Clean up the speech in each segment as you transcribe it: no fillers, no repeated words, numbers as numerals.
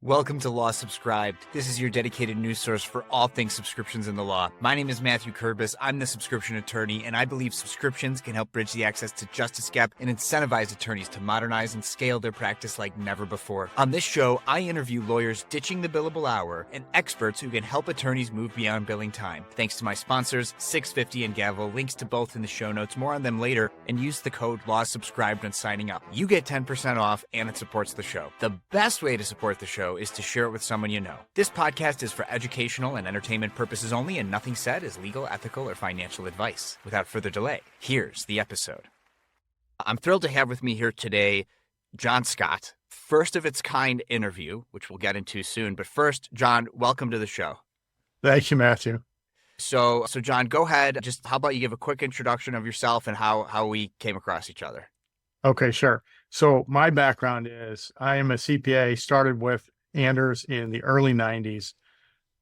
Welcome to Law Subscribed. This is your dedicated news source for all things subscriptions in the law. My name is Matthew Kurbis. I'm the subscription attorney, and I believe subscriptions can help bridge the access to justice gap and incentivize attorneys to modernize and scale their practice like never before. On this show, I interview lawyers ditching the billable hour and experts who can help attorneys move beyond billing time. Thanks to my sponsors, 650 and Gavel. Links to both in the show notes. More on them later, and use the code LAWSUBSCRIBED when signing up. You get 10% off, and it supports the show. The best way to support the show is to share it with someone you know. This podcast is for educational and entertainment purposes only, and nothing said is legal, ethical, or financial advice. Without further delay, here's the episode. I'm thrilled to have with me here today John Scott, first of its kind interview, which we'll get into soon. But first, John, welcome to the show. Thank you, Matthew. So John, go ahead. Just how about you give a quick introduction of yourself and how we came across each other? Okay, sure. So my background is I am a CPA, started with Anders in the early 90s,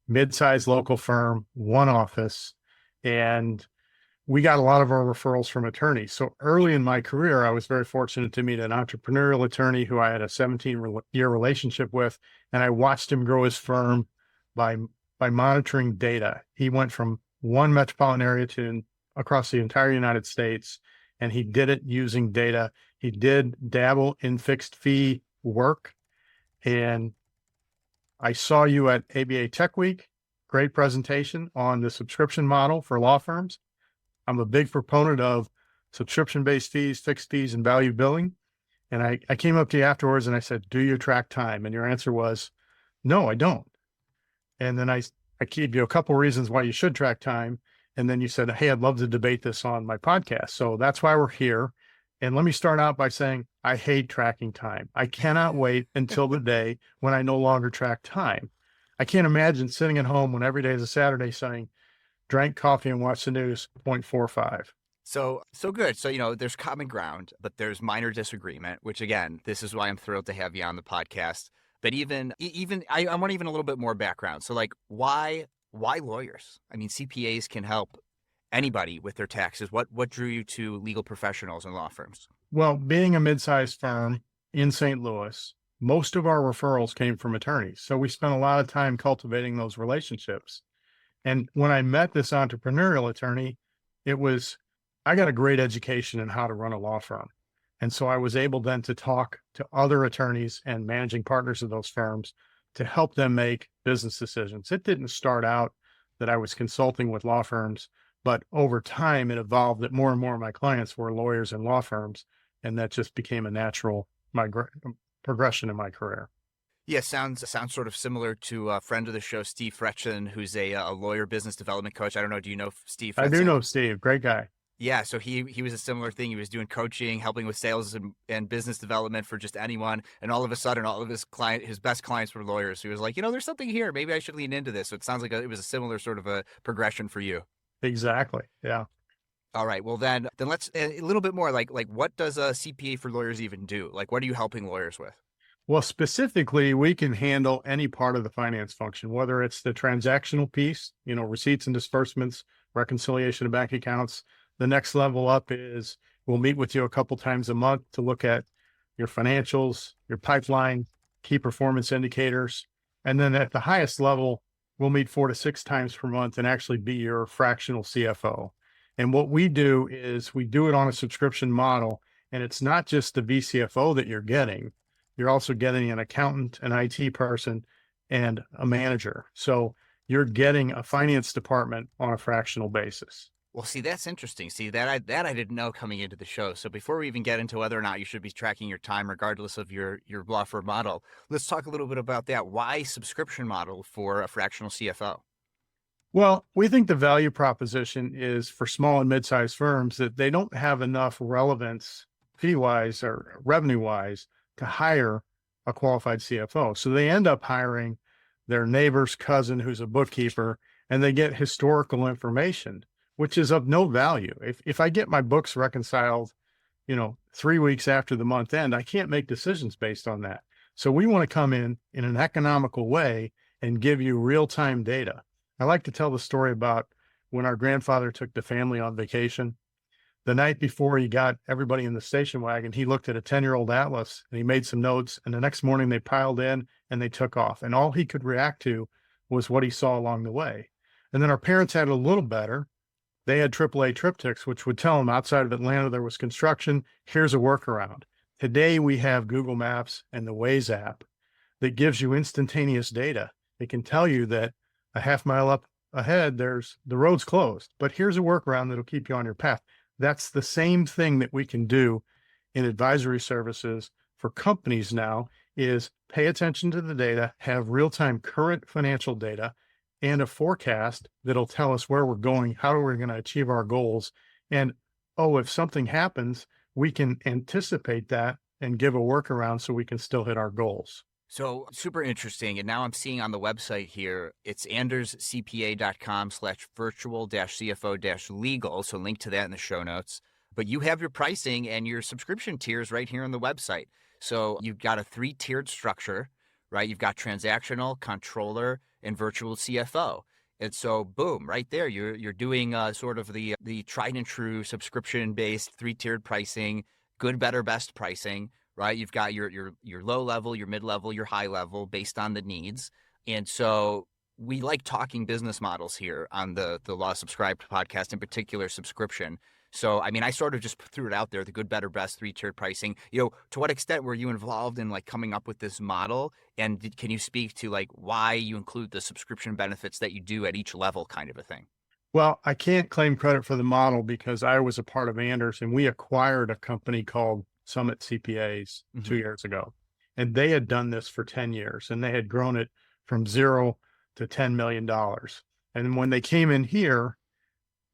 mid-sized local firm, one office, and we got a lot of our referrals from attorneys. So early in my career, I was very fortunate to meet an entrepreneurial attorney who I had a 17-year relationship with, and I watched him grow his firm by monitoring data. He went from one metropolitan area to across the entire United States, and he did it using data. He did dabble in fixed fee work, and I saw you at ABA Tech Week. Great presentation on the subscription model for law firms. I'm a big proponent of subscription-based fees, fixed fees, and value billing. And I came up to you afterwards and I said, do you track time? And your answer was, no, I don't. And then I gave you a couple reasons why you should track time. And then you said, hey, I'd love to debate this on my podcast. So that's why we're here. And let me start out by saying, I hate tracking time. I cannot wait until the day when I no longer track time. I can't imagine sitting at home when every day is a Saturday saying, drank coffee and watched the news, 0.45. So good. So, there's common ground, but there's minor disagreement, which again, this is why I'm thrilled to have you on the podcast. But I want even a little bit more background. So why lawyers? I mean, CPAs can help anybody with their taxes. What drew you to legal professionals and law firms? Well, being a mid-sized firm in St. Louis, most of our referrals came from attorneys. So we spent a lot of time cultivating those relationships. And when I met this entrepreneurial attorney, I got a great education in how to run a law firm. And so I was able then to talk to other attorneys and managing partners of those firms to help them make business decisions. It didn't start out that I was consulting with law firms, but over time, it evolved that more and more of my clients were lawyers and law firms, and that just became a natural progression in my career. Yeah, sounds sort of similar to a friend of the show, Steve Fretchen, who's a lawyer business development coach. I don't know, do you know Steve Fretchen? I do know Steve, great guy. Yeah, so he was a similar thing. He was doing coaching, helping with sales and business development for just anyone, and all of a sudden, all of his best clients were lawyers. So he was like, there's something here. Maybe I should lean into this. So it sounds like it was a similar sort of a progression for you. Exactly. Yeah. All right. Well, then let's a little bit more like what does a CPA for lawyers even do? Like, what are you helping lawyers with? Well, specifically, we can handle any part of the finance function, whether it's the transactional piece, receipts and disbursements, reconciliation of bank accounts. The next level up is we'll meet with you a couple times a month to look at your financials, your pipeline, key performance indicators. And then at the highest level, we'll meet 4 to 6 times per month and actually be your fractional CFO. And what we do is we do it on a subscription model. And it's not just the VCFO that you're getting. You're also getting an accountant, an IT person, and a manager. So you're getting a finance department on a fractional basis. Well, see, that's interesting. See, that I didn't know coming into the show. So before we even get into whether or not you should be tracking your time, regardless of your law firm model, let's talk a little bit about that. Why subscription model for a fractional CFO? Well, we think the value proposition is for small and mid-sized firms that they don't have enough relevance fee-wise or revenue-wise to hire a qualified CFO. So they end up hiring their neighbor's cousin who's a bookkeeper, and they get historical information, which is of no value. If I get my books reconciled, 3 weeks after the month end, I can't make decisions based on that. So we want to come in an economical way and give you real-time data. I like to tell the story about when our grandfather took the family on vacation. The night before he got everybody in the station wagon, he looked at a 10-year-old Atlas and he made some notes. And the next morning they piled in and they took off. And all he could react to was what he saw along the way. And then our parents had it a little better. They had AAA triptychs, which would tell them outside of Atlanta there was construction. Here's a workaround. Today we have Google Maps and the Waze app that gives you instantaneous data. It can tell you that a half mile up ahead, the road's closed, but here's a workaround that'll keep you on your path. That's the same thing that we can do in advisory services for companies now, is pay attention to the data, have real-time current financial data, and a forecast that'll tell us where we're going, how are we going to achieve our goals. And, if something happens, we can anticipate that and give a workaround so we can still hit our goals. So super interesting. And now I'm seeing on the website here, it's anderscpa.com/virtual-cfo-legal. So link to that in the show notes. But you have your pricing and your subscription tiers right here on the website. So you've got a 3-tiered structure, right? You've got transactional, controller, and virtual CFO. And so boom, right there, you're doing sort of the tried and true subscription-based 3-tiered pricing, good, better, best pricing. Right, you've got your low level, your mid level, your high level based on the needs. And so we like talking business models here on the Law Subscribed podcast, in particular subscription. So I mean, I sort of just threw it out there, the good, better, best 3-tiered pricing. To what extent were you involved in like coming up with this model? And can you speak to like why you include the subscription benefits that you do at each level, kind of a thing? Well, I can't claim credit for the model because I was a part of Anders and we acquired a company called Summit CPAs 2 years ago. And they had done this for 10 years and they had grown it from 0 to $10 million. And when they came in here,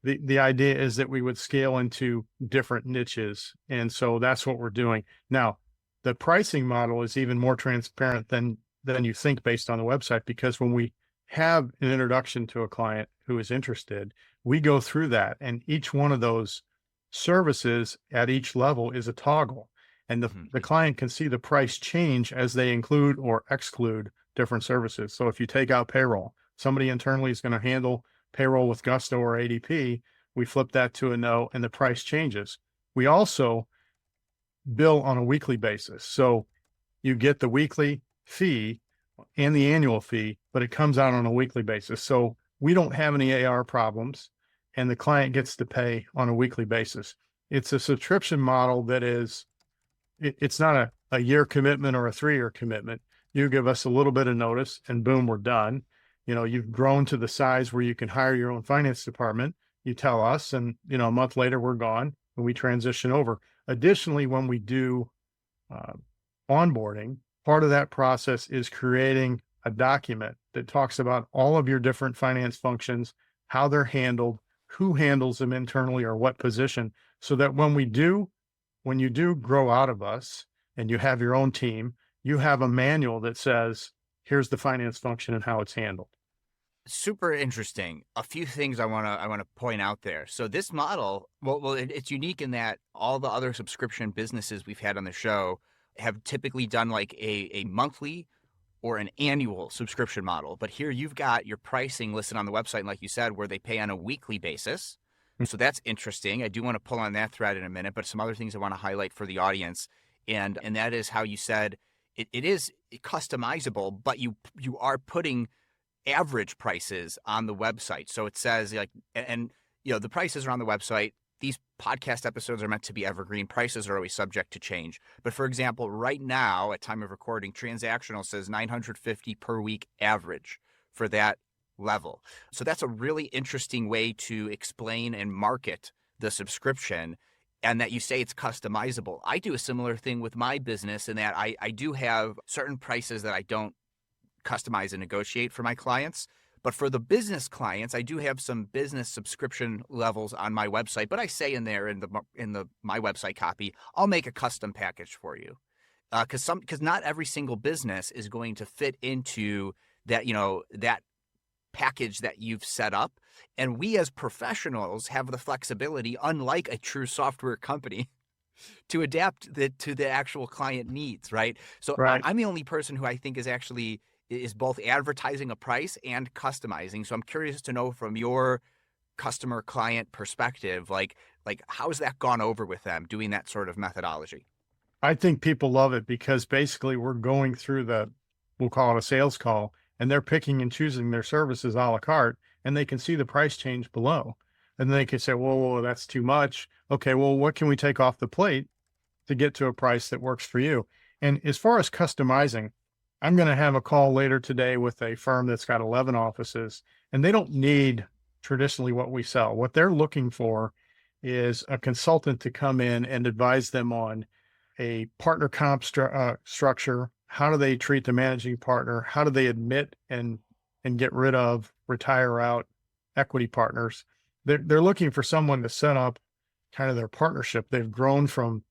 the idea is that we would scale into different niches. And so that's what we're doing. Now, the pricing model is even more transparent than you think based on the website, because when we have an introduction to a client who is interested, we go through that, and each one of those services at each level is a toggle, and the client can see the price change as they include or exclude different services. So if you take out payroll, somebody internally is going to handle payroll with Gusto or ADP. We flip that to a no, and the price changes. We also bill on a weekly basis. So you get the weekly fee and the annual fee, but it comes out on a weekly basis. So we don't have any AR problems, and the client gets to pay on a weekly basis. It's a subscription model that it's not a year commitment or a 3-year commitment. You give us a little bit of notice and boom, we're done. You've grown to the size where you can hire your own finance department. You tell us, and a month later we're gone and we transition over. Additionally, when we do onboarding, part of that process is creating a document that talks about all of your different finance functions, how they're handled, who handles them internally or what position, so that when you do grow out of us and you have your own team, you have a manual that says, here's the finance function and how it's handled. Super interesting. A few things I want to point out there. So this model, it's unique in that all the other subscription businesses we've had on the show have typically done like a monthly or an annual subscription model. But here you've got your pricing listed on the website, like you said, where they pay on a weekly basis. So that's interesting. I do want to pull on that thread in a minute, but some other things I want to highlight for the audience. And that is how you said it is customizable, but you are putting average prices on the website. So it says like, and the prices are on the website. These podcast episodes are meant to be evergreen. Prices are always subject to change. But for example, right now at time of recording, transactional says $950 per week average for that level. So that's a really interesting way to explain and market the subscription, and that you say it's customizable. I do a similar thing with my business in that I do have certain prices that I don't customize and negotiate for my clients. But for the business clients, I do have some business subscription levels on my website. But I say in there in the my website copy, I'll make a custom package for you, because not every single business is going to fit into that that package that you've set up. And we as professionals have the flexibility, unlike a true software company, to adapt to the actual client needs, right? So Right. I'm the only person who I think is both advertising a price and customizing. So I'm curious to know from your customer client perspective, like how's that gone over with them doing that sort of methodology? I think people love it because basically we're going through we'll call it a sales call, and they're picking and choosing their services a la carte, and they can see the price change below. And they can say, whoa, that's too much. Okay, well, what can we take off the plate to get to a price that works for you? And as far as customizing, I'm going to have a call later today with a firm that's got 11 offices, and they don't need traditionally what we sell. What they're looking for is a consultant to come in and advise them on a partner comp structure. How do they treat the managing partner? How do they admit and get rid of, retire out equity partners? They're looking for someone to set up kind of their partnership. They've grown from,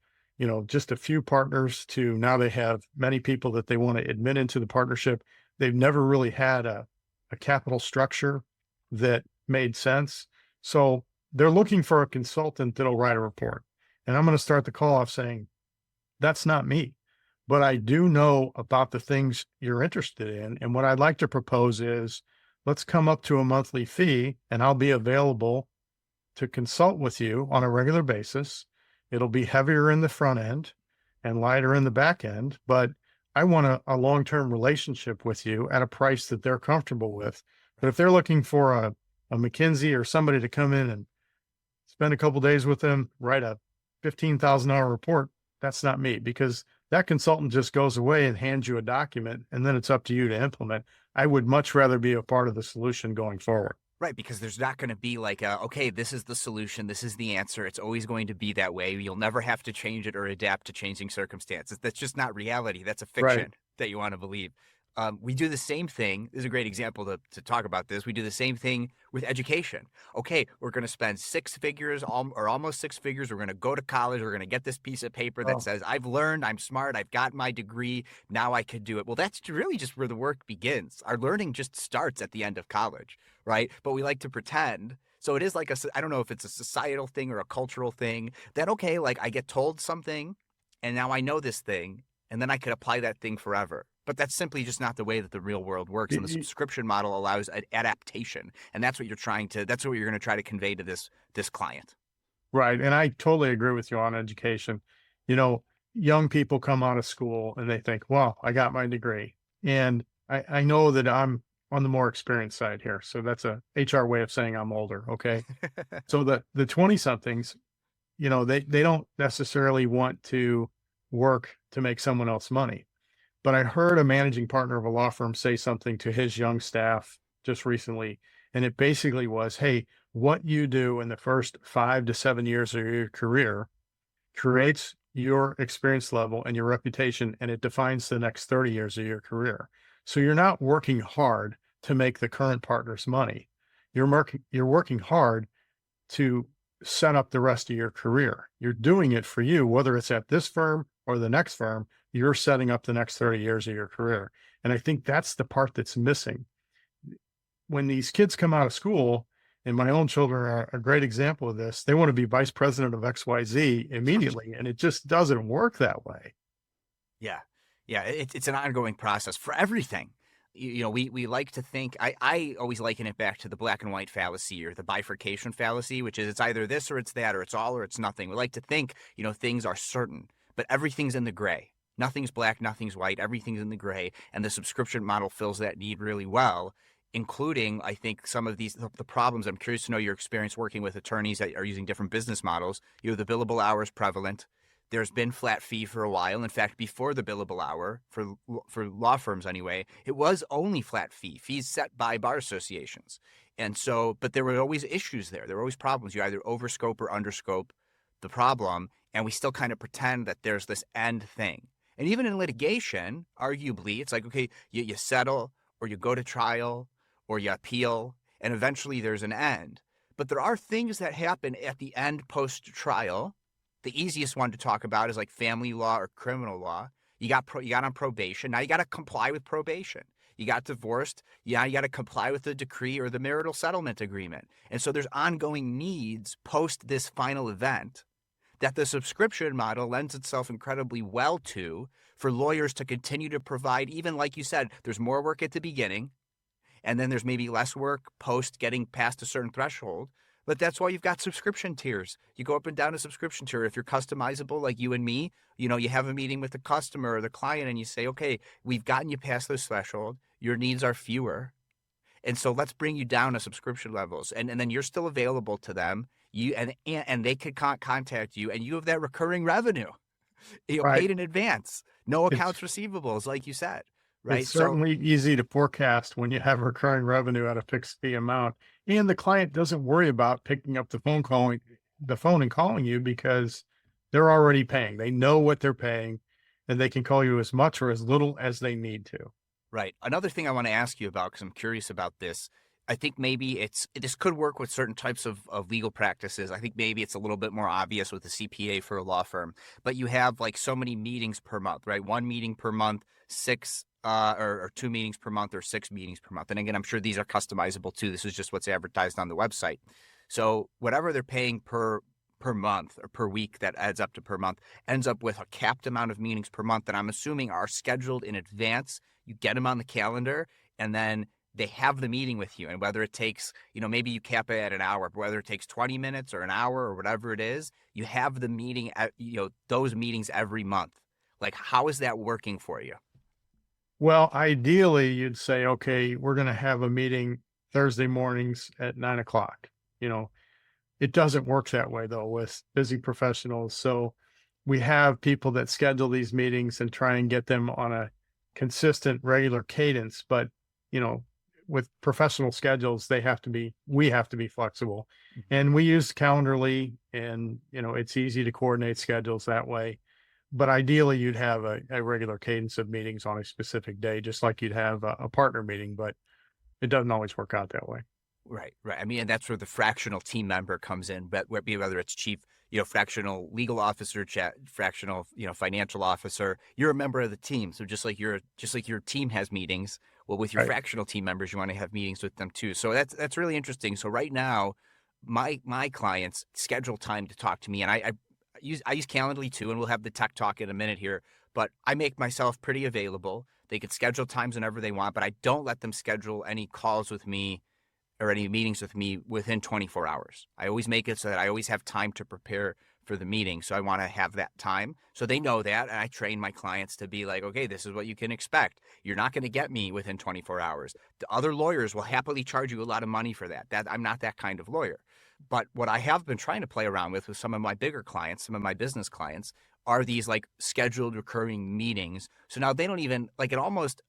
just a few partners to now they have many people that they want to admit into the partnership. They've never really had a capital structure that made sense. So they're looking for a consultant that'll write a report. And I'm going to start the call off saying, that's not me, but I do know about the things you're interested in. And what I'd like to propose is let's come up to a monthly fee, and I'll be available to consult with you on a regular basis. It'll be heavier in the front end and lighter in the back end, but I want a long-term relationship with you at a price that they're comfortable with. But if they're looking for a McKinsey or somebody to come in and spend a couple days with them, write a $15,000 report, that's not me, because that consultant just goes away and hands you a document, and then it's up to you to implement. I would much rather be a part of the solution going forward. Right, because there's not going to be like okay, this is the solution, this is the answer. It's always going to be that way. You'll never have to change it or adapt to changing circumstances. That's just not reality. That's a fiction Right. that you want to believe. We do the same thing. This is a great example to talk about this. We do the same thing with education. Okay, we're going to spend six figures or almost six figures. We're going to go to college. We're going to get this piece of paper that Oh, says, I've learned, I'm smart, I've got my degree, now I could do it. Well, that's really just where the work begins. Our learning just starts at the end of college, right? But we like to pretend. So it is like I don't know if it's a societal thing or a cultural thing that, okay, like I get told something and now I know this thing and then I could apply that thing forever. But that's simply just not the way that the real world works. And the subscription model allows an adaptation. And that's what you're going to try to convey to this client. right. And I totally agree with you on education. You know, young people come out of school and they think, well, I got my degree. And I know that I'm on the more experienced side here. So that's a HR way of saying I'm older. Okay. So the 20 somethings, they don't necessarily want to work to make someone else money. But I heard a managing partner of a law firm say something to his young staff just recently. And it basically was, hey, what you do in the first 5 to 7 years of your career creates your experience level and your reputation, and it defines the next 30 years of your career. So you're not working hard to make the current partners money. You're working hard to set up the rest of your career. You're doing it for you, whether it's at this firm or the next firm, you're setting up the next 30 years of your career. And I think that's the part that's missing. When these kids come out of school, and my own children are a great example of this, they want to be vice president of XYZ immediately. And it just doesn't work that way. Yeah. Yeah. It's an ongoing process for everything. We like to think, I always liken it back to the black and white fallacy or the bifurcation fallacy, which is it's either this or it's that, or it's all or it's nothing. We like to think, things are certain, but everything's in the gray. Nothing's black, nothing's white, everything's in the gray. And the subscription model fills that need really well, including, I think, some of the problems. I'm curious to know your experience working with attorneys that are using different business models. The billable hour is prevalent. There's been flat fee for a while. In fact, before the billable hour, for law firms anyway, it was only flat fees set by bar associations. And so, but there were always issues there. There were always problems. You either overscope or underscope the problem, and we still kind of pretend that there's this end thing. And even in litigation, arguably, it's like, okay, you settle or you go to trial or you appeal, and eventually there's an end. But there are things that happen at the end post-trial. The easiest one to talk about is like family law or criminal law. You got on probation. Now you got to comply with probation. You got divorced. Yeah, you got to comply with the decree or the marital settlement agreement. And so there's ongoing needs post this final event that the subscription model lends itself incredibly well to for lawyers to continue to provide. Even like you said, there's more work at the beginning, and then there's maybe less work post getting past a certain threshold. But that's why you've got subscription tiers. You go up and down a subscription tier. If you're customizable like you and me, you have a meeting with the customer or the client and you say, okay, we've gotten you past this threshold. Your needs are fewer. And so let's bring you down to subscription levels. And then you're still available to them. And they could contact you and you have that recurring revenue, Right. paid in advance, no It's accounts receivables, like you said, it's right? So certainly easy to forecast when you have recurring revenue at a fixed fee amount, and the client doesn't worry about picking up the phone and calling you because they're already paying. They know what they're paying, and they can call you as much or as little as they need to. right. Another thing I want to ask you about, because I'm curious about this, I think maybe this could work with certain types of legal practices. I think maybe it's a little bit more obvious with a CPA for a law firm, but you have like so many meetings per month, right? One meeting per month, six or two meetings per month, or six meetings per month. And again, I'm sure these are customizable too. This is just what's advertised on the website. So whatever they're paying per month or per week, that adds up to per month, ends up with a capped amount of meetings per month that I'm assuming are scheduled in advance. You get them on the calendar, and then they have the meeting with you. And whether it takes, maybe you cap it at an hour, but whether it takes 20 minutes or an hour or whatever it is, you have the meeting at, those meetings every month. Like, how is that working for you? Well, ideally, you'd say, okay, we're going to have a meeting Thursday mornings at 9 o'clock. You know, it doesn't work that way though with busy professionals. So we have people that schedule these meetings and try and get them on a consistent, regular cadence. But, you know, with professional schedules, we have to be flexible. And we use Calendarly, and, it's easy to coordinate schedules that way. But ideally, you'd have a regular cadence of meetings on a specific day, just like you'd have a partner meeting, but it doesn't always work out that way. Right, right. I mean, and that's where the fractional team member comes in, but whether it's chief, fractional legal officer, fractional, financial officer, you're a member of the team. So just like your team has meetings, well, with your Right. fractional team members, you want to have meetings with them too. So that's really interesting. So right now, my clients schedule time to talk to me, and I use Calendly too, and we'll have the tech talk in a minute here. But I make myself pretty available. They could schedule times whenever they want, but I don't let them schedule any calls with me or any meetings with me within 24 hours. I always make it so that I always have time to prepare for the meeting. So I want to have that time. So they know that. And I train my clients to be like, okay, this is what you can expect. You're not going to get me within 24 hours. The other lawyers will happily charge you a lot of money for that. I'm not that kind of lawyer. But what I have been trying to play around with some of my bigger clients, some of my business clients, are these like scheduled recurring meetings. So now they don't even like, it almost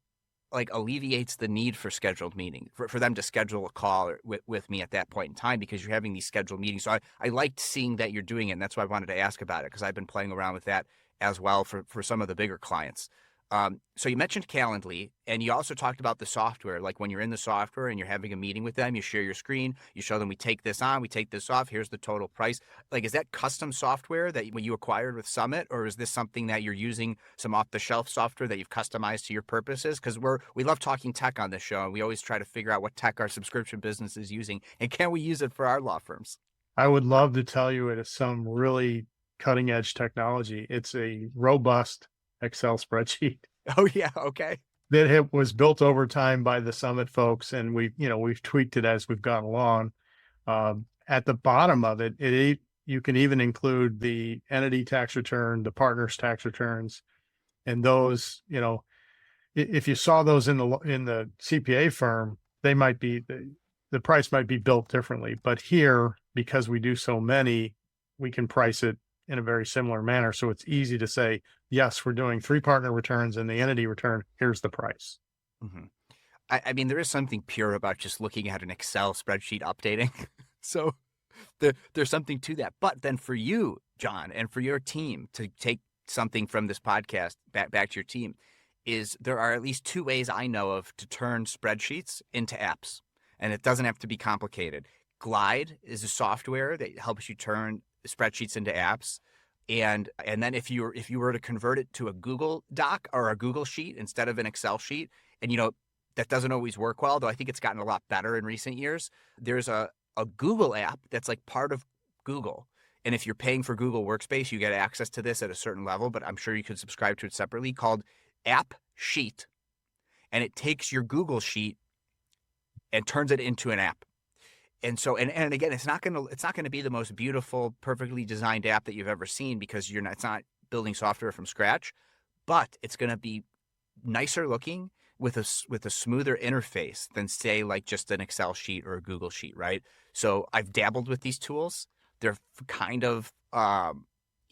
like alleviates the need for scheduled meeting for them to schedule a call with me at that point in time, because you're having these scheduled meetings. So I liked seeing that you're doing it. And that's why I wanted to ask about it, because I've been playing around with that as well for some of the bigger clients. So you mentioned Calendly, and you also talked about the software. Like when you're in the software and you're having a meeting with them, you share your screen, you show them, we take this on, we take this off, here's the total price. Like, is that custom software that when you acquired with Summit, or is this something that you're using some off the shelf software that you've customized to your purposes? Because we love talking tech on this show, and we always try to figure out what tech our subscription business is using, and can we use it for our law firms? I would love to tell you it is some really cutting edge technology. It's a robust Excel spreadsheet Oh yeah, okay. that was built over time by the Summit folks, and we've tweaked it as we've gone along. At the bottom of it, you can even include the entity tax return, the partner's tax returns, and those. If you saw those in the CPA firm, they might be the price might be built differently. But here, because we do so many, we can price it in a very similar manner. So it's easy to say, yes, we're doing 3 partner returns and the entity return. Here's the price. Mm-hmm. I mean, there is something pure about just looking at an Excel spreadsheet updating. So there's something to that. But then for you, John, and for your team to take something from this podcast back to your team, is there are at least 2 ways I know of to turn spreadsheets into apps. And it doesn't have to be complicated. Glide is a software that helps you turn spreadsheets into apps. And then if you were to convert it to a Google Doc or a Google Sheet instead of an Excel sheet, and that doesn't always work well, though I think it's gotten a lot better in recent years. There's a Google app that's like part of Google. And if you're paying for Google Workspace, you get access to this at a certain level, but I'm sure you could subscribe to it separately, called App Sheet. And it takes your Google Sheet and turns it into an app. And so, and again, it's not gonna be the most beautiful, perfectly designed app that you've ever seen because it's not building software from scratch, but it's gonna be nicer looking with a smoother interface than say like just an Excel sheet or a Google sheet, right? So I've dabbled with these tools. They're kind of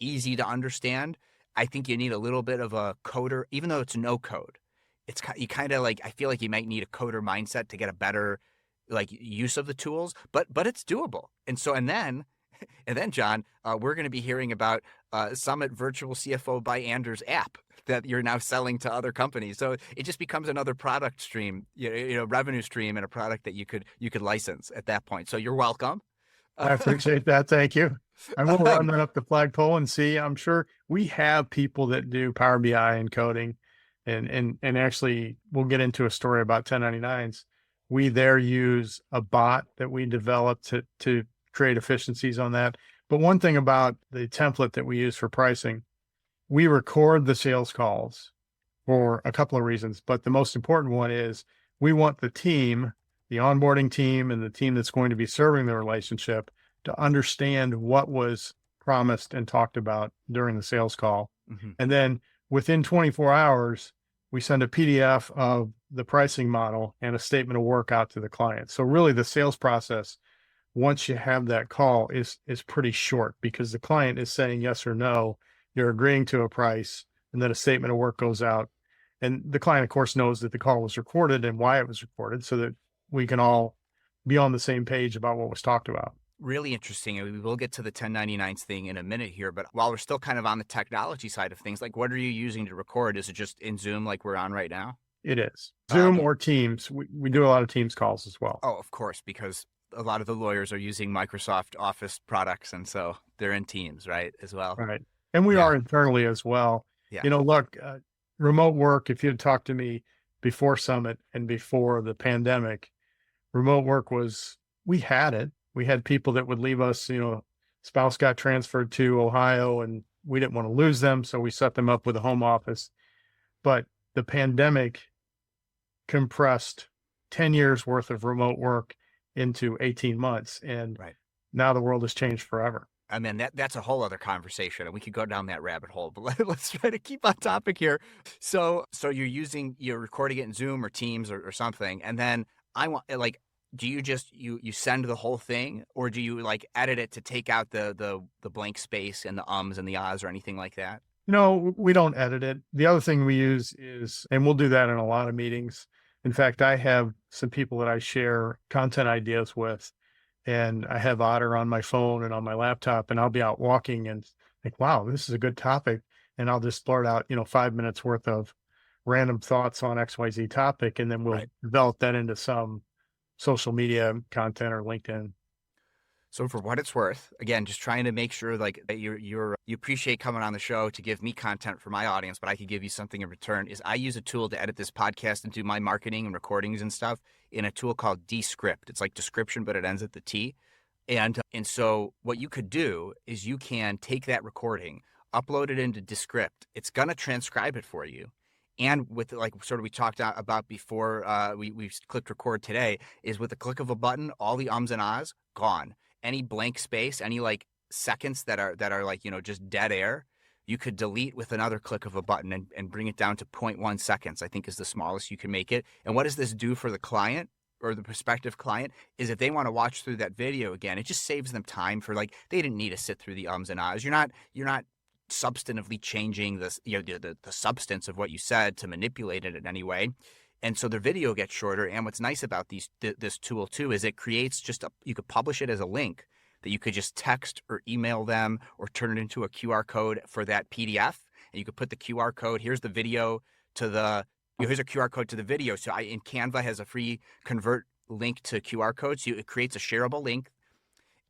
easy to understand. I think you need a little bit of a coder, even though it's no code. You kind of like I feel like you might need a coder mindset to get a better like use of the tools, but it's doable. And then John, we're going to be hearing about Summit Virtual CFO by Anders app that you're now selling to other companies. So it just becomes another product stream, revenue stream, and a product that you could license at that point. So you're welcome. I appreciate that. Thank you. I will run that up the flagpole and see. I'm sure we have people that do Power BI and coding, and actually we'll get into a story about 1099s. We there use a bot that we developed to create efficiencies on that. But one thing about the template that we use for pricing, we record the sales calls for a couple of reasons, but the most important one is we want the team, the onboarding team and the team that's going to be serving the relationship to understand what was promised and talked about during the sales call. Mm-hmm. And then within 24 hours, we send a PDF of the pricing model and a statement of work out to the client. So really the sales process, once you have that call, is pretty short because the client is saying yes or no. You're agreeing to a price, and then a statement of work goes out. And the client, of course, knows that the call was recorded and why it was recorded so that we can all be on the same page about what was talked about. Really interesting. And we will get to the 1099s thing in a minute here, but while we're still kind of on the technology side of things, like what are you using to record? Is it just in Zoom like we're on right now? It is. Zoom or Teams. We do a lot of Teams calls as well. Oh, of course, because a lot of the lawyers are using Microsoft Office products, and so they're in Teams, right, as well. Right. And we are internally as well. Yeah. Look, remote work, if you had talked to me before Summit and before the pandemic, remote work we had it. We had people that would leave us, spouse got transferred to Ohio and we didn't want to lose them. So we set them up with a home office. But the pandemic compressed 10 years worth of remote work into 18 months. And now the world has changed forever. I mean, that's a whole other conversation, and we could go down that rabbit hole, but let's try to keep on topic here. So you're recording it in Zoom or Teams or something. And then do you just, you send the whole thing, or do you like edit it to take out the blank space and the ums and the ahs or anything like that? No, we don't edit it. The other thing we use is, and we'll do that in a lot of meetings. In fact, I have some people that I share content ideas with, and I have Otter on my phone and on my laptop, and I'll be out walking and think, wow, this is a good topic. And I'll just blurt out, 5 minutes worth of random thoughts on XYZ topic. And then we'll develop that into some social media content or LinkedIn. So for what it's worth, again, just trying to make sure like that you appreciate coming on the show to give me content for my audience, but I could give you something in return, is I use a tool to edit this podcast and do my marketing and recordings and stuff in a tool called Descript. It's like description, but it ends at the T. And so what you could do is you can take that recording, upload it into Descript. It's going to transcribe it for you. And with like sort of we talked about before we clicked record today, is with the click of a button, all the ums and ahs gone. Any blank space, any like seconds that are like, just dead air, you could delete with another click of a button and bring it down to 0.1 seconds, I think is the smallest you can make it. And what does this do for the client or the prospective client is if they want to watch through that video again, it just saves them time for like, they didn't need to sit through the ums and ahs. You're not substantively changing this, the substance of what you said to manipulate it in any way. And so the video gets shorter. And what's nice about this tool too is it creates you could publish it as a link that you could just text or email them or turn it into a QR code for that PDF. And you could put the QR code, here's the video here's a QR code to the video. So in Canva has a free convert link to QR code. So it creates a shareable link,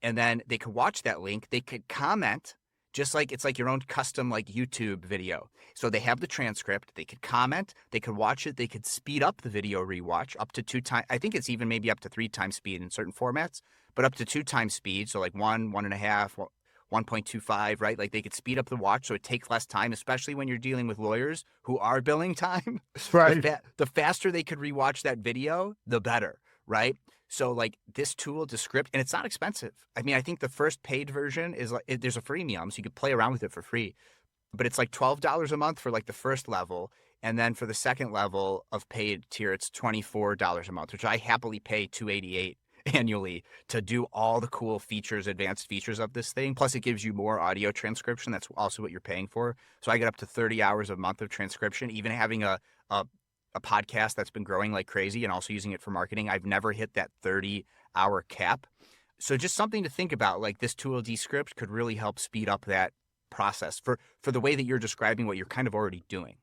and then they could watch that link. They could comment, just like it's like your own custom like YouTube video. So they have the transcript, they could comment, they could watch it, they could speed up the video rewatch up to 2 times. I think it's even maybe up to 3 times speed in certain formats, but up to 2 times speed. So like 1.5, 1.25, right? Like they could speed up the watch so it takes less time, especially when you're dealing with lawyers who are billing time. Right. The faster they could rewatch that video, the better. right? So like this tool Descript, and it's not expensive. I mean, I think the first paid version is like there's a freemium, so you could play around with it for free, but it's like $12 a month for like the first level. And then for the second level of paid tier, it's $24 a month, which I happily pay $288 annually to do all the cool features, advanced features of this thing. Plus, it gives you more audio transcription. That's also what you're paying for. So I get up to 30 hours a month of transcription, even having a podcast that's been growing like crazy and also using it for marketing. I've never hit that 30-hour cap. So just something to think about, like this tool Descript could really help speed up that process for the way that you're describing what you're kind of already doing.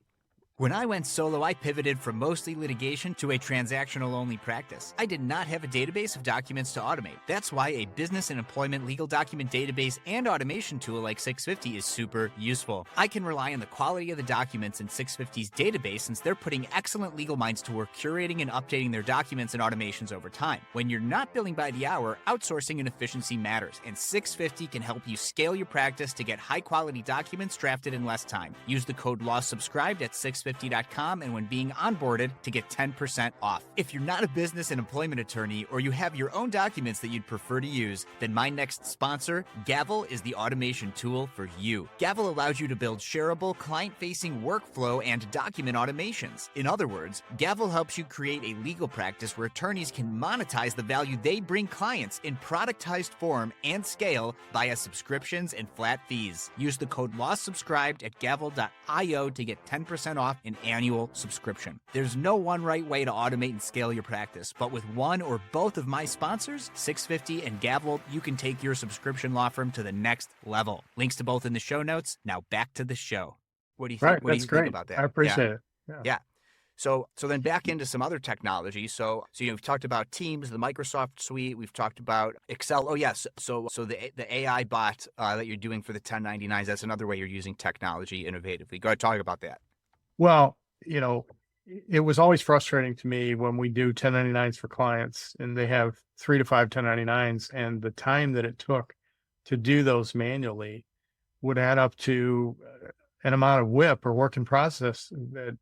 When I went solo, I pivoted from mostly litigation to a transactional-only practice. I did not have a database of documents to automate. That's why a business and employment legal document database and automation tool like 650 is super useful. I can rely on the quality of the documents in 650's database since they're putting excellent legal minds to work curating and updating their documents and automations over time. When you're not billing by the hour, outsourcing and efficiency matters, and 650 can help you scale your practice to get high-quality documents drafted in less time. Use the code LAWSUBSCRIBED at 650.com and when being onboarded to get 10% off. If you're not a business and employment attorney or you have your own documents that you'd prefer to use, then my next sponsor, Gavel, is the automation tool for you. Gavel allows you to build shareable, client-facing workflow and document automations. In other words, Gavel helps you create a legal practice where attorneys can monetize the value they bring clients in productized form and scale via subscriptions and flat fees. Use the code LAWSUBSCRIBED at gavel.io to get 10% off an annual subscription. There's no one right way to automate and scale your practice, but with one or both of my sponsors, 650 and Gavel, you can take your subscription law firm to the next level. Links to both in the show notes. Now back to the show. What do you think? Right. What do That's you great. think about that? I appreciate it. Yeah. So then back into some other technology. So we've talked about Teams, the Microsoft suite. We've talked about Excel. Oh yes. So the AI bot that you're doing for the 1099s. That's another way you're using technology innovatively. Go ahead, talk about that. Well, it was always frustrating to me when we do 1099s for clients and they have 3 to 5 1099s, and the time that it took to do those manually would add up to an amount of WIP or work in process that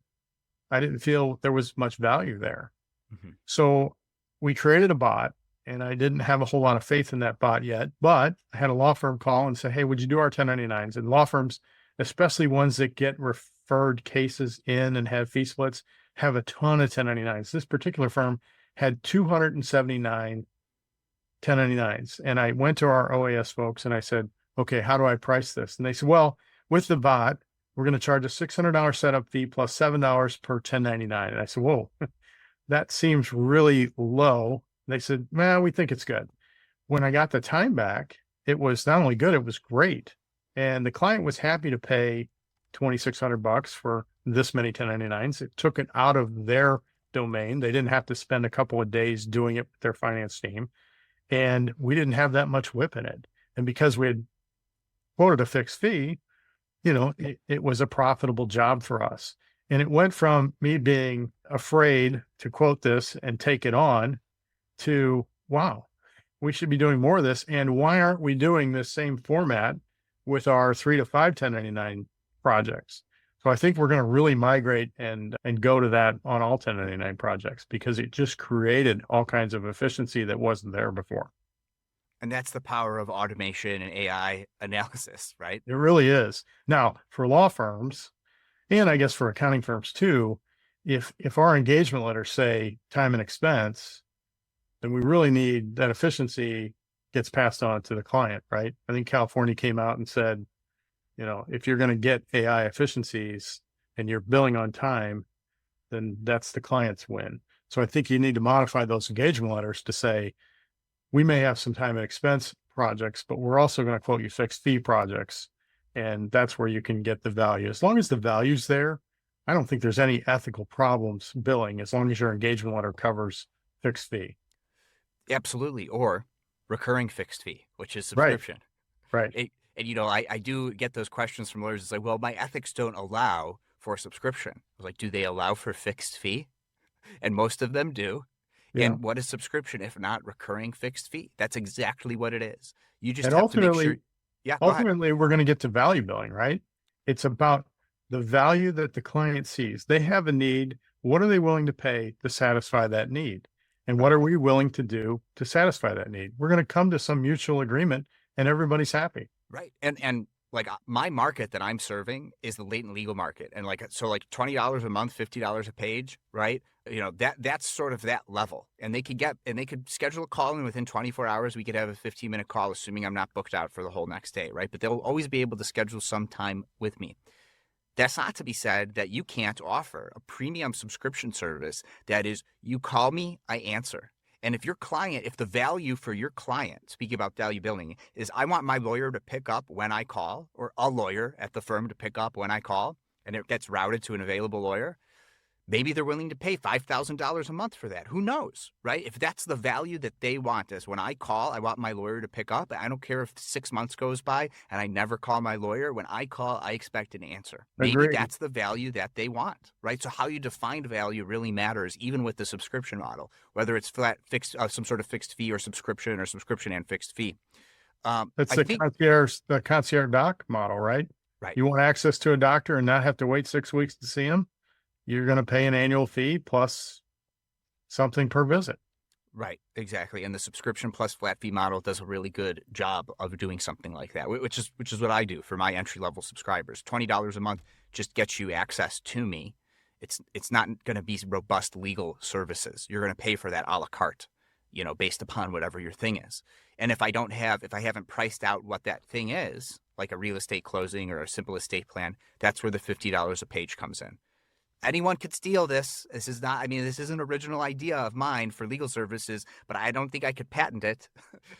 I didn't feel there was much value there. Mm-hmm. So we created a bot, and I didn't have a whole lot of faith in that bot yet, but I had a law firm call and say, hey, would you do our 1099s? And law firms, especially ones that get referred cases in and have fee splits, have a ton of 1099s. This particular firm had 279 1099s. And I went to our OAS folks and I said, okay, how do I price this? And they said, well, with the bot, we're going to charge a $600 setup fee plus $7 per 1099. And I said, whoa, that seems really low. They said, well, we think it's good. When I got the time back, it was not only good, it was great. And the client was happy to pay $2,600 for this many 1099s. It took it out of their domain. They didn't have to spend a couple of days doing it with their finance team. And we didn't have that much WIP in it. And because we had quoted a fixed fee, it was a profitable job for us. And it went from me being afraid to quote this and take it on to, wow, we should be doing more of this. And why aren't we doing this same format with our 3 to 5 1099 projects? So I think we're going to really migrate and go to that on all 1099 projects, because it just created all kinds of efficiency that wasn't there before. And that's the power of automation and AI analysis, right? It really is. Now, for law firms, and I guess for accounting firms too, if our engagement letters say time and expense, then we really need that efficiency gets passed on to the client, right? I think California came out and said, if you're going to get AI efficiencies and you're billing on time, then that's the client's win. So I think you need to modify those engagement letters to say, we may have some time and expense projects, but we're also going to quote you fixed fee projects. And that's where you can get the value. As long as the value's there, I don't think there's any ethical problems billing, as long as your engagement letter covers fixed fee. Absolutely. Or recurring fixed fee, which is subscription. Right. And I do get those questions from lawyers. It's like, well, my ethics don't allow for subscription. I was like, do they allow for fixed fee? And most of them do. Yeah. And what is subscription if not recurring fixed fee? That's exactly what it is. You just have to make sure. Yeah. Ultimately, we're going to get to value billing, right? It's about the value that the client sees. They have a need. What are they willing to pay to satisfy that need? And what are we willing to do to satisfy that need? We're going to come to some mutual agreement and everybody's happy. Right. And like my market that I'm serving is the latent legal market. And like, so like $20 a month, $50 a page, right? That's sort of that level. And they could schedule a call, and within 24 hours, we could have a 15-minute call, assuming I'm not booked out for the whole next day, right? But they'll always be able to schedule some time with me. That's not to be said that you can't offer a premium subscription service that is, you call me, I answer. And if the value for your client, speaking about value building, is I want my lawyer to pick up when I call, or a lawyer at the firm to pick up when I call, and it gets routed to an available lawyer, maybe they're willing to pay $5,000 a month for that. Who knows, right? If that's the value that they want, is when I call, I want my lawyer to pick up. I don't care if 6 months goes by and I never call my lawyer. When I call, I expect an answer. Maybe Agreed. that's the value that they want, right? So how you define value really matters, even with the subscription model, whether it's flat, fixed, some sort of fixed fee, or subscription and fixed fee. That's the concierge doc model, right? Right. You want access to a doctor and not have to wait 6 weeks to see him? You're going to pay an annual fee plus something per visit. Right, exactly. And the subscription plus flat fee model does a really good job of doing something like that, which is what I do for my entry level subscribers. $20 a month just gets you access to me. It's not going to be robust legal services. You're going to pay for that a la carte, based upon whatever your thing is. And if I haven't priced out what that thing is, like a real estate closing or a simple estate plan, that's where the $50 a page comes in. Anyone could steal this. This isn't an original idea of mine for legal services, but I don't think I could patent it.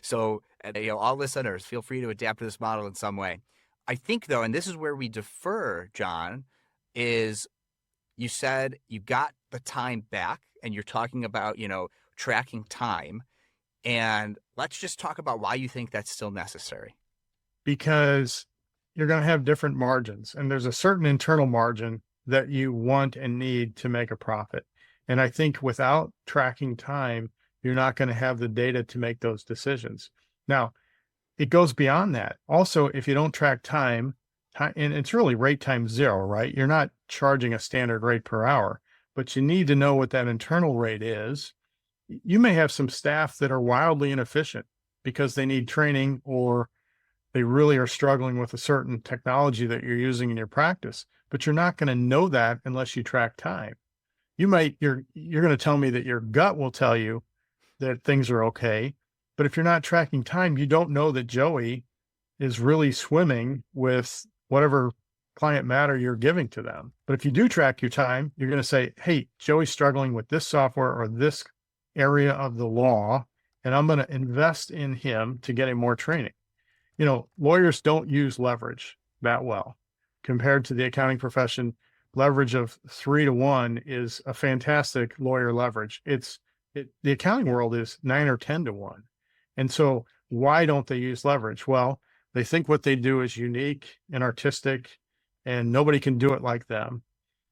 So, all listeners, feel free to adapt to this model in some way. I think, though, and this is where we defer, John, is you said you got the time back, and you're talking about, tracking time. And let's just talk about why you think that's still necessary. Because you're going to have different margins, and there's a certain internal margin that you want and need to make a profit. And I think without tracking time, you're not going to have the data to make those decisions. Now, it goes beyond that. Also, if you don't track time, and it's really rate times zero, right? You're not charging a standard rate per hour, but you need to know what that internal rate is. You may have some staff that are wildly inefficient because they need training, or they really are struggling with a certain technology that you're using in your practice, but you're not going to know that unless you track time. You're going to tell me that your gut will tell you that things are okay, but if you're not tracking time, you don't know that Joey is really swimming with whatever client matter you're giving to them. But if you do track your time, you're going to say, hey, Joey's struggling with this software or this area of the law, and I'm going to invest in him to get him more training. Lawyers don't use leverage that well. Compared to the accounting profession, leverage of 3 to 1 is a fantastic lawyer leverage. The accounting world is 9 or 10 to 1. And so why don't they use leverage? Well, they think what they do is unique and artistic, and nobody can do it like them.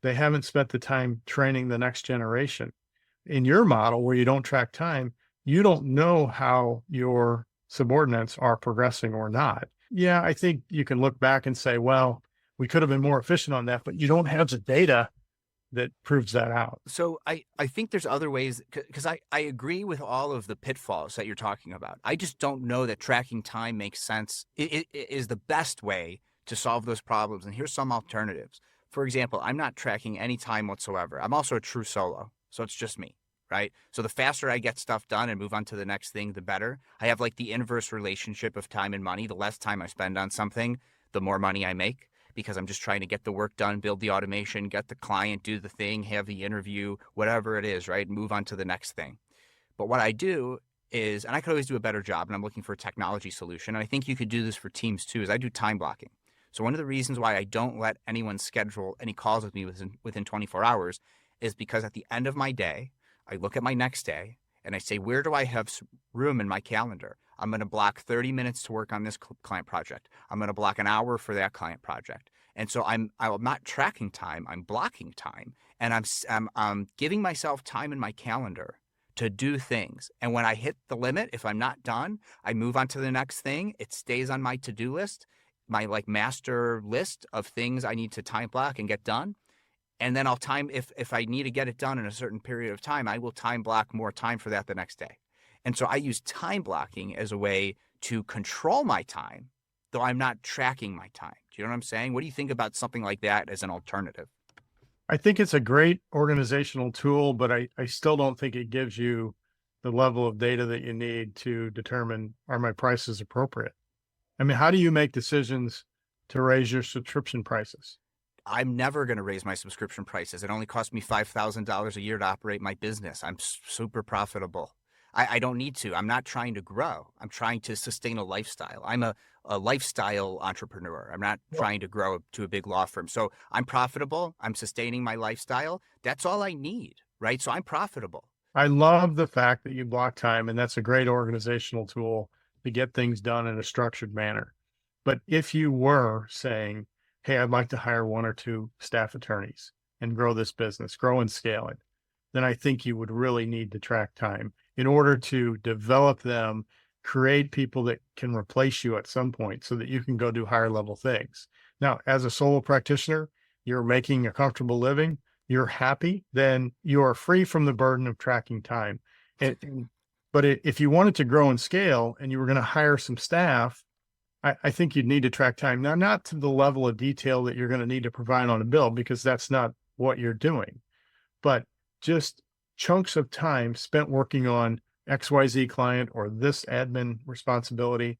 They haven't spent the time training the next generation. In your model, where you don't track time, you don't know how your subordinates are progressing or not. Yeah, I think you can look back and say, well, we could have been more efficient on that, but you don't have the data that proves that out. So I think there's other ways, because I agree with all of the pitfalls that you're talking about. I just don't know that tracking time makes sense. It is the best way to solve those problems. And here's some alternatives. For example, I'm not tracking any time whatsoever. I'm also a true solo, so it's just me. Right. So the faster I get stuff done and move on to the next thing, the better. I have like the inverse relationship of time and money. The less time I spend on something, the more money I make, because I'm just trying to get the work done, build the automation, get the client, do the thing, have the interview, whatever it is, right? Move on to the next thing. But what I do is, and I could always do a better job, and I'm looking for a technology solution, and I think you could do this for teams too, is I do time blocking. So one of the reasons why I don't let anyone schedule any calls with me within 24 hours is because at the end of my day, I look at my next day and I say, where do I have room in my calendar? I'm going to block 30 minutes to work on this client project. I'm going to block an hour for that client project. And so I'm not tracking time. I'm blocking time, and I'm giving myself time in my calendar to do things. And when I hit the limit, if I'm not done, I move on to the next thing. It stays on my to-do list, my master list of things I need to time block and get done. And then I'll time, if I need to get it done in a certain period of time, I will time block more time for that the next day. And so I use time blocking as a way to control my time, though I'm not tracking my time. Do you know what I'm saying? What do you think about something like that as an alternative? I think it's a great organizational tool, but I still don't think it gives you the level of data that you need to determine, are my prices appropriate? I mean, how do you make decisions to raise your subscription prices? I'm never going to raise my subscription prices. It only costs me $5,000 a year to operate my business. I'm super profitable. I don't need to. I'm not trying to grow. I'm trying to sustain a lifestyle. I'm a lifestyle entrepreneur. I'm not trying to grow to a big law firm. So I'm profitable. I'm sustaining my lifestyle. That's all I need, right? So I'm profitable. I love the fact that you block time, and that's a great organizational tool to get things done in a structured manner. But if you were saying, hey, I'd like to hire one or two staff attorneys and grow this business, grow and scale it, then I think you would really need to track time in order to develop them, create people that can replace you at some point so that you can go do higher level things. Now, as a solo practitioner, you're making a comfortable living, you're happy, then you are free from the burden of tracking time. But if you wanted to grow and scale and you were going to hire some staff, I think you'd need to track time. Now, not to the level of detail that you're going to need to provide on a bill, because that's not what you're doing, but just chunks of time spent working on XYZ client or this admin responsibility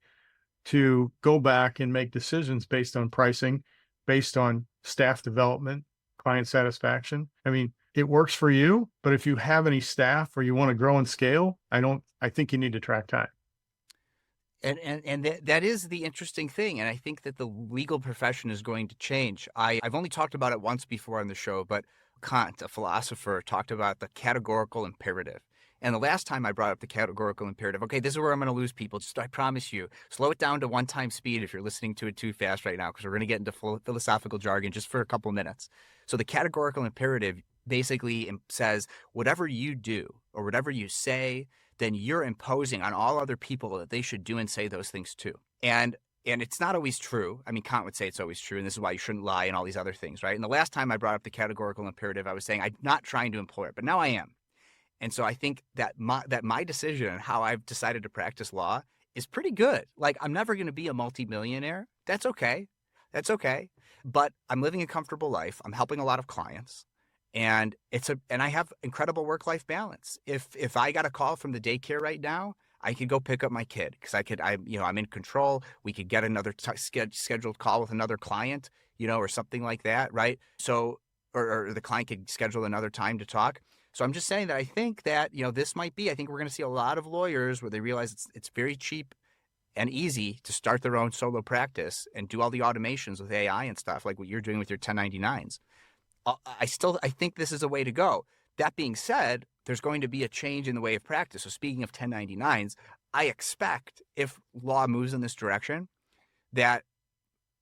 to go back and make decisions based on pricing, based on staff development, client satisfaction. I mean, it works for you, but if you have any staff or you want to grow and scale, I think you need to track time. And that is the interesting thing. And I think that the legal profession is going to change. I've only talked about it once before on the show, but Kant, a philosopher, talked about the categorical imperative. And the last time I brought up the categorical imperative, okay, this is where I'm going to lose people. Just, I promise you, slow it down to one-time speed if you're listening to it too fast right now, because we're going to get into philosophical jargon just for a couple minutes. So the categorical imperative basically says whatever you do or whatever you say, then you're imposing on all other people that they should do and say those things too. And it's not always true. I mean, Kant would say it's always true, and this is why you shouldn't lie and all these other things, right? And the last time I brought up the categorical imperative, I was saying I'm not trying to employ it, but now I am. And so I think that my decision and how I've decided to practice law is pretty good. Like, I'm never going to be a multimillionaire. That's okay. That's okay. But I'm living a comfortable life. I'm helping a lot of clients. And I have incredible work-life balance. If I got a call from the daycare right now, I could go pick up my kid because I'm in control. We could get another scheduled call with another client, or something like that, right? So, or the client could schedule another time to talk. So I'm just saying that I think that, this might be, I think we're going to see a lot of lawyers where they realize it's very cheap and easy to start their own solo practice and do all the automations with AI and stuff like what you're doing with your 1099s. I think this is a way to go. That being said, there's going to be a change in the way of practice. So speaking of 1099s, I expect if law moves in this direction, that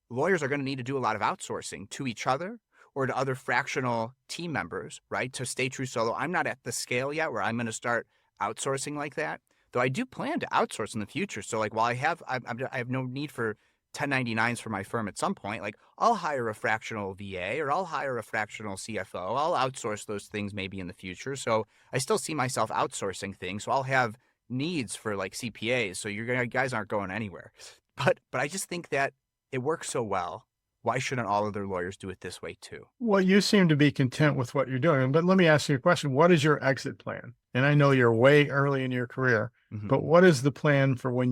lawyers are going to need to do a lot of outsourcing to each other or to other fractional team members, right? To stay true solo. I'm not at the scale yet where I'm going to start outsourcing like that, though I do plan to outsource in the future. So like while I have no need for 1099s for my firm at some point, like I'll hire a fractional VA or I'll hire a fractional CFO. I'll outsource those things maybe in the future. So I still see myself outsourcing things. So I'll have needs for like CPAs. So you guys aren't going anywhere. But I just think that it works so well. Why shouldn't all other lawyers do it this way too? Well, you seem to be content with what you're doing, but let me ask you a question. What is your exit plan? And I know you're way early in your career, but what is the plan for when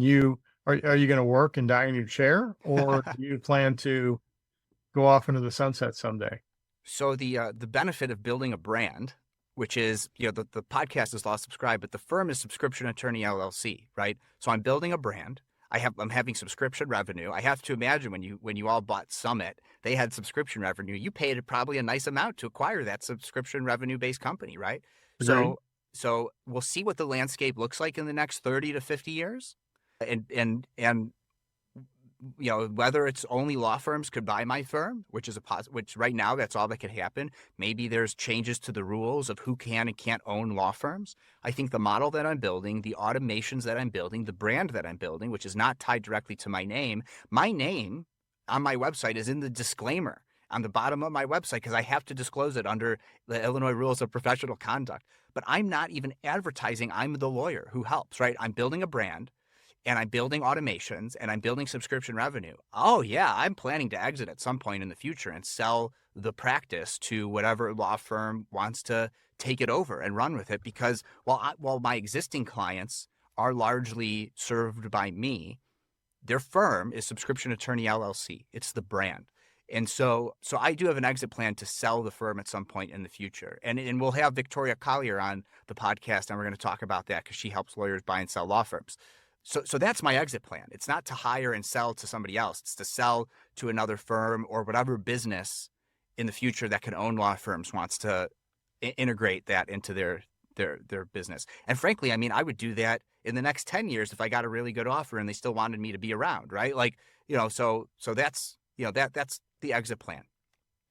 are you going to work and die in your chair, or do you plan to go off into the sunset someday? So the benefit of building a brand, which is, the podcast is Law Subscribe, but the firm is Subscription Attorney LLC, right? So I'm building a brand. I'm having subscription revenue. I have to imagine when you all bought Summit, they had subscription revenue. You paid probably a nice amount to acquire that subscription revenue based company, right? Agreed. So we'll see what the landscape looks like in the next 30 to 50 years. And whether it's only law firms could buy my firm, which right now that's all that could happen. Maybe there's changes to the rules of who can and can't own law firms. I think the model that I'm building, the automations that I'm building, the brand that I'm building, which is not tied directly to my name on my website is in the disclaimer. on the bottom of my website because I have to disclose it under the Illinois rules of professional conduct. But I'm not even advertising. I'm the lawyer who helps, right? I'm building a brand and I'm building automations and I'm building subscription revenue. Oh, yeah, I'm planning to exit at some point in the future and sell the practice to whatever law firm wants to take it over and run with it. Because while my existing clients are largely served by me, their firm is Subscription Attorney LLC. It's the brand. And so I do have an exit plan to sell the firm at some point in the future. And we'll have Victoria Collier on the podcast, and we're going to talk about that because she helps lawyers buy and sell law firms. So that's my exit plan. It's not to hire and sell to somebody else. It's to sell to another firm or whatever business in the future that can own law firms wants to integrate that into their business. And frankly, I mean, I would do that in the next 10 years if I got a really good offer and they still wanted me to be around, right? Like, so that's, that's the exit plan.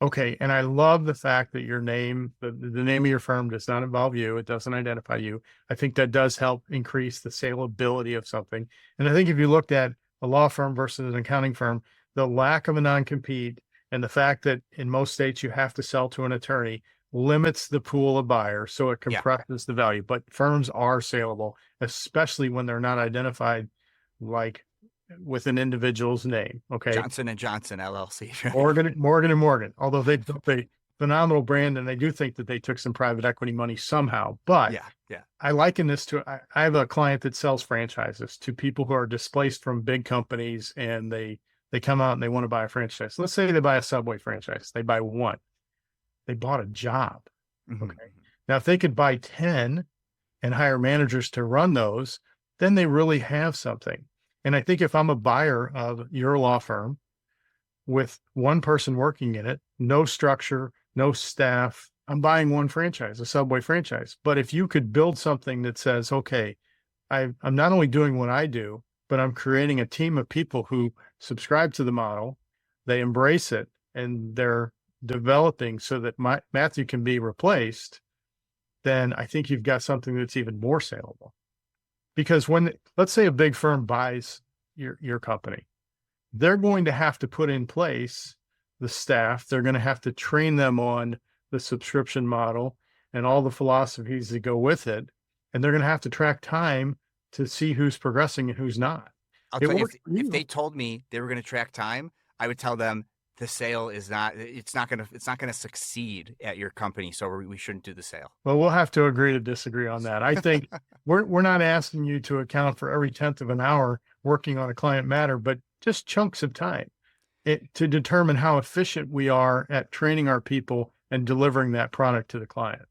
Okay. And I love the fact that your name, the name of your firm does not involve you. It doesn't identify you. I think that does help increase the saleability of something. And I think if you looked at a law firm versus an accounting firm, the lack of a non-compete and the fact that in most states you have to sell to an attorney limits the pool of buyers. So it compresses the value, but firms are saleable, especially when they're not identified like with an individual's name. Okay. Johnson and Johnson LLC. Right? Morgan and Morgan, although they built a phenomenal brand and they do think that they took some private equity money somehow. But I liken this to, I have a client that sells franchises to people who are displaced from big companies and they come out and they want to buy a franchise. Let's say they buy a Subway franchise. They buy one. They bought a job. Mm-hmm. Okay. Now, if they could buy 10 and hire managers to run those, then they really have something. And I think if I'm a buyer of your law firm with one person working in it, no structure, no staff, I'm buying one franchise, a Subway franchise. But if you could build something that says, okay, I'm not only doing what I do, but I'm creating a team of people who subscribe to the model, they embrace it, and they're developing so that Matthew can be replaced, then I think you've got something that's even more saleable. Because let's say a big firm buys your company, they're going to have to put in place the staff. They're going to have to train them on the subscription model and all the philosophies that go with it. And they're going to have to track time to see who's progressing and who's not. I'll tell you, if they told me they were going to track time, I would tell them the sale is it's not going to succeed at your company. So we shouldn't do the sale. Well, we'll have to agree to disagree on that. I think we're not asking you to account for every 10th of an hour working on a client matter, but just chunks of time to determine how efficient we are at training our people and delivering that product to the client.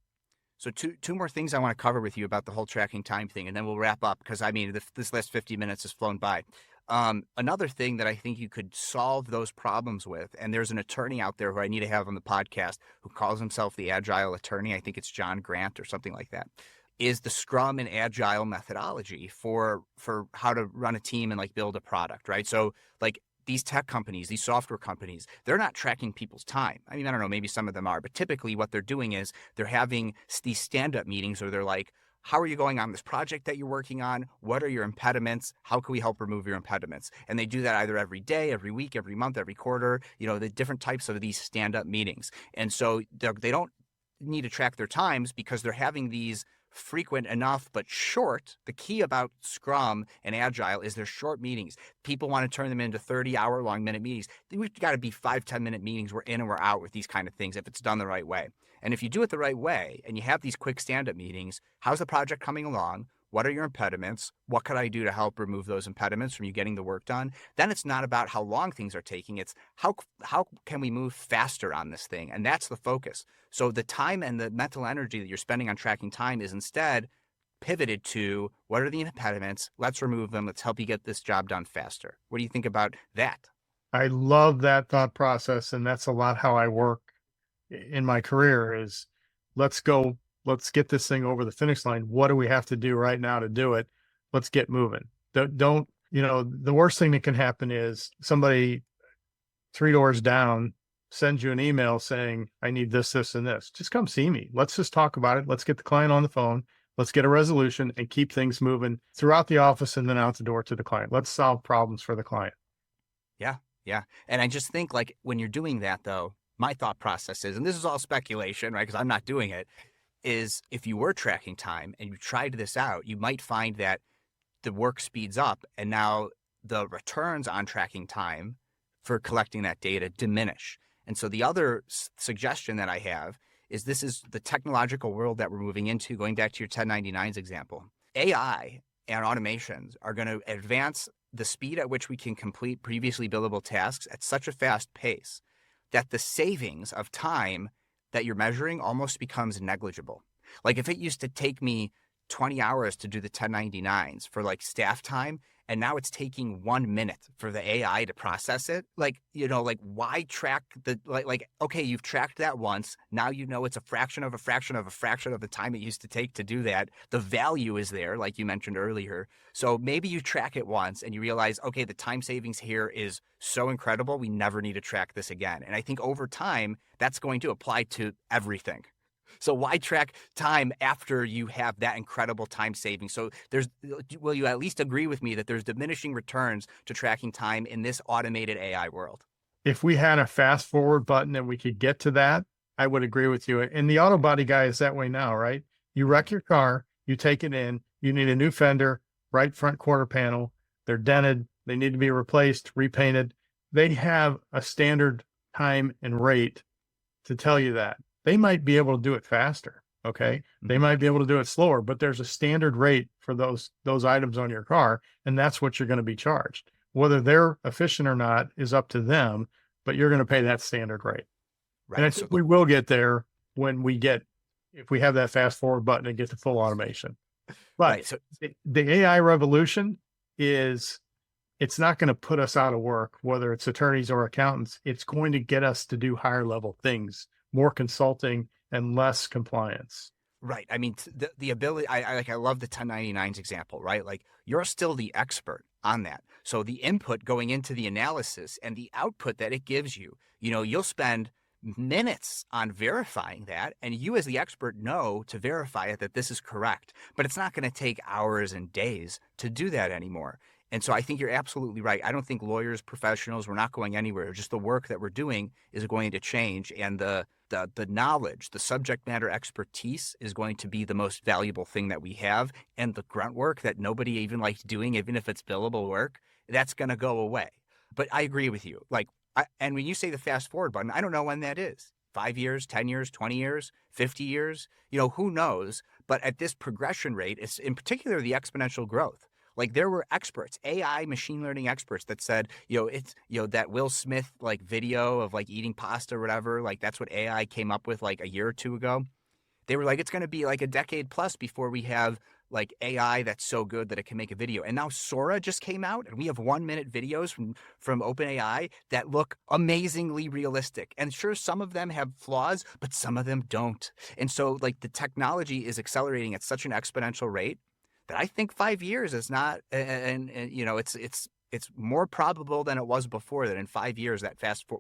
So two more things I want to cover with you about the whole tracking time thing, and then we'll wrap up because I mean, this last 50 minutes has flown by. Another thing that I think you could solve those problems with, and there's an attorney out there who I need to have on the podcast who calls himself the Agile Attorney. I think it's John Grant or something like that, is the Scrum and Agile methodology for how to run a team and like build a product, right? So like these tech companies, these software companies, they're not tracking people's time. I mean, I don't know, maybe some of them are, but typically what they're doing is they're having these stand-up meetings where they're like, how are you going on this project that you're working on? What are your impediments? How can we help remove your impediments? And they do that either every day, every week, every month, every quarter, the different types of these stand-up meetings. And so they don't need to track their times because they're having these frequent enough but short. The key about Scrum and Agile is they're short meetings. People want to turn them into 30-hour-long minute meetings. We've got to be 5-10-minute meetings. We're in and we're out with these kind of things if it's done the right way. And if you do it the right way and you have these quick stand-up meetings, how's the project coming along? What are your impediments? What could I do to help remove those impediments from you getting the work done? Then it's not about how long things are taking. It's how can we move faster on this thing? And that's the focus. So the time and the mental energy that you're spending on tracking time is instead pivoted to what are the impediments? Let's remove them. Let's help you get this job done faster. What do you think about that? I love that thought process. And that's a lot how I work in my career is let's get this thing over the finish line. What do we have to do right now to do it? Let's get moving. Don't, the worst thing that can happen is somebody 3 doors down sends you an email saying, I need this, this, and this. Just come see me. Let's just talk about it. Let's get the client on the phone. Let's get a resolution and keep things moving throughout the office and then out the door to the client. Let's solve problems for the client. Yeah. And I just think like when you're doing that though, my thought process is, and this is all speculation, right? Because I'm not doing it, is if you were tracking time and you tried this out, you might find that the work speeds up and now the returns on tracking time for collecting that data diminish. And so the other suggestion that I have is this is the technological world that we're moving into, going back to your 1099s example. AI and automations are going to advance the speed at which we can complete previously billable tasks at such a fast pace that the savings of time that you're measuring almost becomes negligible. Like if it used to take me 20 hours to do the 1099s for like staff time, and now it's taking 1 minute for the AI to process it. Like, like why track okay, you've tracked that once. Now you know it's a fraction of a fraction of a fraction of the time it used to take to do that. The value is there, like you mentioned earlier. So maybe you track it once and you realize, okay, the time savings here is so incredible. We never need to track this again. And I think over time, that's going to apply to everything. So why track time after you have that incredible time saving? So will you at least agree with me that there's diminishing returns to tracking time in this automated AI world? If we had a fast forward button and we could get to that, I would agree with you. And the auto body guy is that way now, right? You wreck your car, you take it in, you need a new fender, right front quarter panel. They're dented. They need to be replaced, repainted. They have a standard time and rate to tell you that. They might be able to do it faster. Okay. Mm-hmm. They might be able to do it slower, but there's a standard rate for those items on your car. And that's what you're going to be charged. Whether they're efficient or not is up to them, but you're going to pay that standard rate. Right. And I think we will get there if we have that fast forward button and get to full automation. But right. So the AI revolution it's not going to put us out of work, whether it's attorneys or accountants. It's going to get us to do higher level things, more consulting and less compliance. Right. I mean, the ability, I love the 1099s example, right? Like you're still the expert on that. So the input going into the analysis and the output that it gives you, you'll spend minutes on verifying that. And you as the expert know to verify it that this is correct, but it's not going to take hours and days to do that anymore. And so I think you're absolutely right. I don't think lawyers, professionals, we're not going anywhere. Just the work that we're doing is going to change. And the knowledge, the subject matter expertise is going to be the most valuable thing that we have. And the grunt work that nobody even likes doing, even if it's billable work, that's going to go away. But I agree with you. And when you say the fast forward button, I don't know when that is. 5 years, 10 years, 20 years, 50 years, who knows? But at this progression rate, it's in particular the exponential growth. Like there were experts, AI machine learning experts that said, it's, that Will Smith video of eating pasta or whatever, that's what AI came up with a year or two ago. They were like, it's going to be a decade plus before we have AI that's so good that it can make a video. And now Sora just came out and we have 1 minute videos from OpenAI that look amazingly realistic. And sure, some of them have flaws, but some of them don't. And so the technology is accelerating at such an exponential rate that I think 5 years is not, and it's more probable than it was before that in 5 years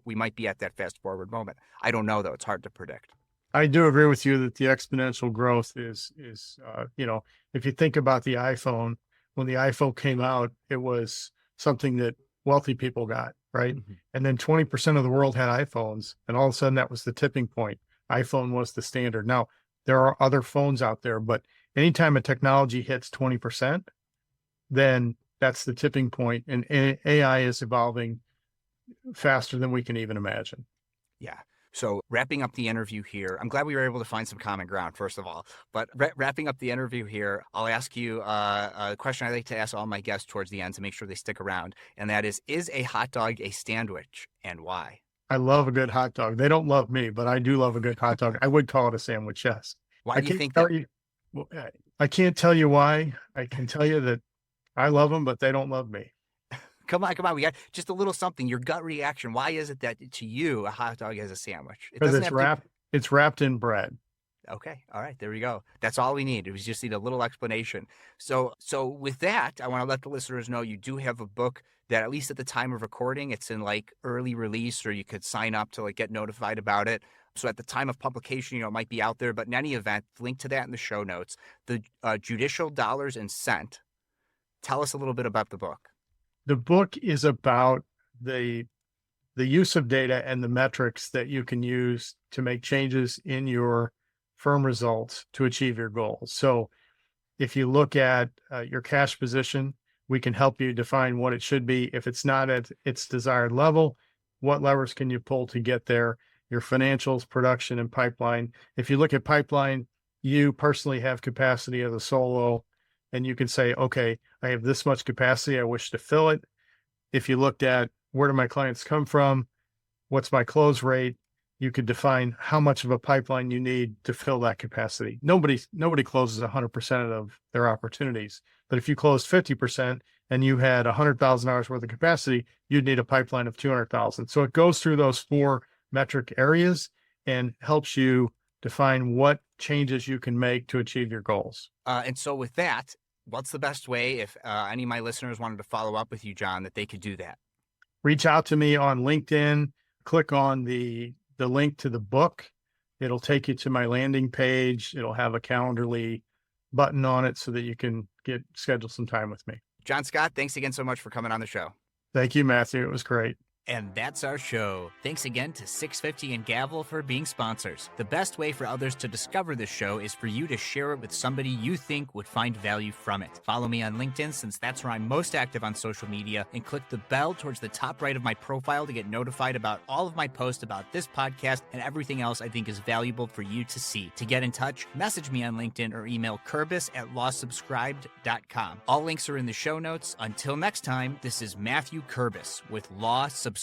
we might be at that fast forward moment. I don't know though; it's hard to predict. I do agree with you that the exponential growth is if you think about the iPhone, when the iPhone came out, it was something that wealthy people got, right? Mm-hmm. And then 20% of the world had iPhones, and all of a sudden that was the tipping point. iPhone was the standard. Now there are other phones out there, but anytime a technology hits 20%, then that's the tipping point, and AI is evolving faster than we can even imagine. Yeah. So wrapping up the interview here, I'm glad we were able to find some common ground, first of all. But wrapping up the interview here, I'll ask you a question I like to ask all my guests towards the end to make sure they stick around. And that is a hot dog a sandwich, and why? I love a good hot dog. They don't love me, but I do love a good hot dog. I would call it a sandwich, yes. Why do you think that? I can't tell you why. I can tell you that I love them, but they don't love me. Come on. We got just a little something. Your gut reaction. Why is it that to you a hot dog is a sandwich? Because it's wrapped in bread. Okay. All right. There we go. That's all we need. We just need a little explanation. So with that, I want to let the listeners know you do have a book that at least at the time of recording, it's in early release, or you could sign up to get notified about it. So at the time of publication, it might be out there. But in any event, link to that in the show notes. The Judicial Dollars and Cent. Tell us a little bit about the book. The book is about the the use of data and the metrics that you can use to make changes in your firm results to achieve your goals. So if you look at your cash position, we can help you define what it should be. If it's not at its desired level, what levers can you pull to get there? Your financials, production, and pipeline. If you look at pipeline, you personally have capacity as a solo, and you can say, okay, I have this much capacity, I wish to fill it. If you looked at where do my clients come from, what's my close rate, you could define how much of a pipeline you need to fill that capacity. Nobody closes 100% of their opportunities, but if you closed 50% and you had $100,000 worth of capacity, you'd need a pipeline of 200,000. So it goes through those 4 metric areas and helps you define what changes you can make to achieve your goals. And so with that, what's the best way if any of my listeners wanted to follow up with you, John, that they could do that? Reach out to me on LinkedIn, click on the link to the book. It'll take you to my landing page. It'll have a Calendarly button on it so that you can schedule some time with me. John Scott, thanks again so much for coming on the show. Thank you, Matthew. It was great. And that's our show. Thanks again to 650 and Gavel for being sponsors. The best way for others to discover this show is for you to share it with somebody you think would find value from it. Follow me on LinkedIn, since that's where I'm most active on social media, and click the bell towards the top right of my profile to get notified about all of my posts about this podcast and everything else I think is valuable for you to see. To get in touch, message me on LinkedIn or email Kurbis@lawsubscribed.com. All links are in the show notes. Until next time, this is Matthew Kurbis with Law Subscribed.